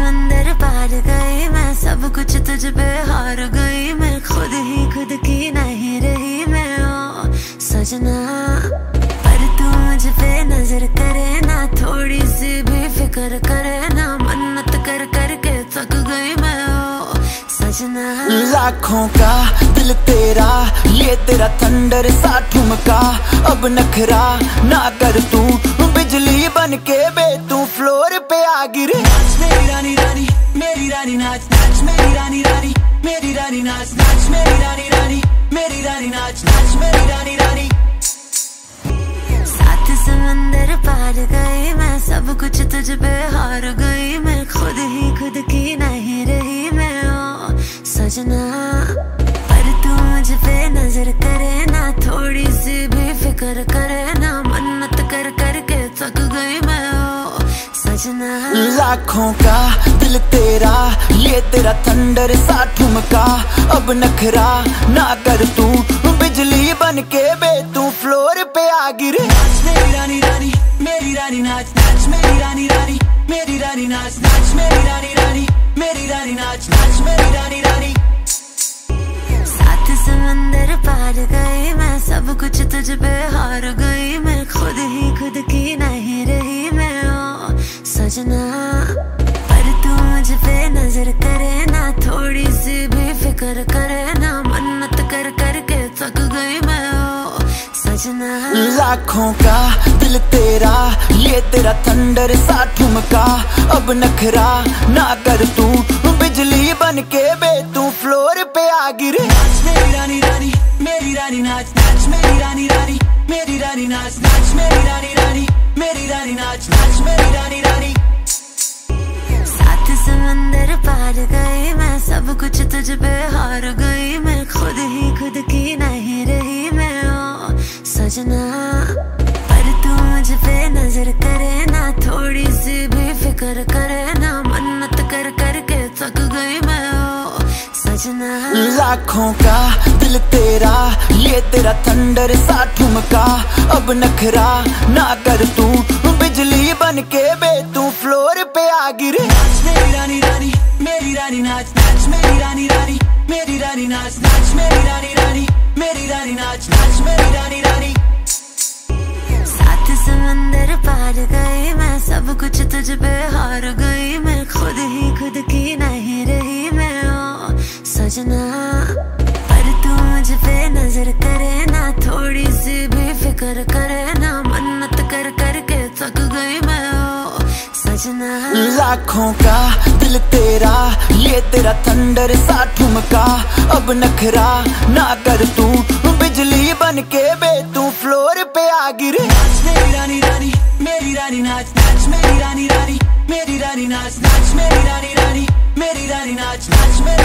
समंदर पार गई मैं, सब कुछ तुझ पे हार गई मैं, खुद ही खुद की नहीं रही मैं ओ सजना। पर तू मुझ पे नजर करे ना, थोड़ी सी भी फिक्र करे ना, मन्नत कर करके थक गई मैं ओ सजना। लाखों का दिल तेरा, ये तेरा थंडर सा ठुमका, अब नखरा ना कर तू, बिजली बन के बे तू फ्लोर पे आ गिरे। नाच मेरी रानी रानी, मेरी रानी नाच नाच मेरी रानी रानी, मेरी रानी नाच नाच मेरी रानी रानी, मेरी रानी नाच नाच मेरी रानी रानी। सात समंदर पार गई मैं, सब कुछ तुझ पे हार गई मैं, खुद ही खुद की नहीं रही मैं ओ सजना। पर तू मुझ पे नजर करे ना, थोड़ी सी भी फिक्र करे ना, मन्नत कर करके थक गई मैं ओ सजना। लाखों का दिल तेरा, ये तेरा थंडर सा ठुमका, अब नखरा ना कर तू, बिजली बन के बे तू फ्लोर पे आ गिरे। नाच मेरी रानी रानी, मेरी रानी नाच नाच मेरी रानी रानी, मेरी रानी नाच नाच मेरी रानी रानी, मेरी रानी नाच नाच मेरी रानी रानी। सात समंदर पार गई मैं, सब कुछ तुझ पे हार गई मैं, खुद ही खुद की नहीं रही मैं ओ सजना। पर तू मुझ पे नजर करे ना, थोड़ी सी भी फिक्र करे ना, मन्नत कर करके थक गई मैं ओ सजना। लाखों का दिल तेरा, ये तेरा थंडर सा ठुमका, अब नखरा ना कर तू, बिजली बन के बे तू फ्लोर पे आ गिरे। नाच मेरी रानी रानी, मेरी रानी नाच नाच मेरी रानी रानी, मेरी रानी नाच नाच मेरी रानी रानी, मेरी रानी नाच नाच मेरी रानी रानी। सात समंदर पार गई मैं, सब कुछ तुझ पे हार गई मैं, खुद ही खुद की नहीं रही मैं ओ सजना। पर तू मुझ पे नजर करे ना, थोड़ी सी भी फिक्र करे ना, मन्नत कर करके थक गई मैं ओ सजना। लाखों का दिल तेरा, ये तेरा थंडर सा ठुमका, अब नखरा ना कर तू, बिजली बन के बे तू फ्लोर पे आ गिरे। नाच मेरी रानी रानी, मेरी रानी नाच नाच मेरी रानी रानी, मेरी रानी नाच नाच मेरी रानी रानी, मेरी रानी नाच नाच मेरी रानी रानी। सात समंदर पार गई मैं, सब कुछ तुझ पे हार गई मैं, खुद ही खुद की नहीं रही मैं ओ सजना। पर तू मुझ पे नजर करे ना, थोड़ी सी भी फिक्र करे ना, मन्नत कर करके थक गई मैं ओ सजना। लाखों का दिल तेरा, ये तेरा थंडर सा ठुमका, अब नखरा ना कर तू, बिजली बन के बे तू फ्लोर पे आ गिरे। नाच मेरी रानी रानी, मेरी रानी नाच नाच मेरी रानी रानी, मेरी रानी नाच नाच मेरी रानी रानी, मेरी रानी नाच नाच मेरी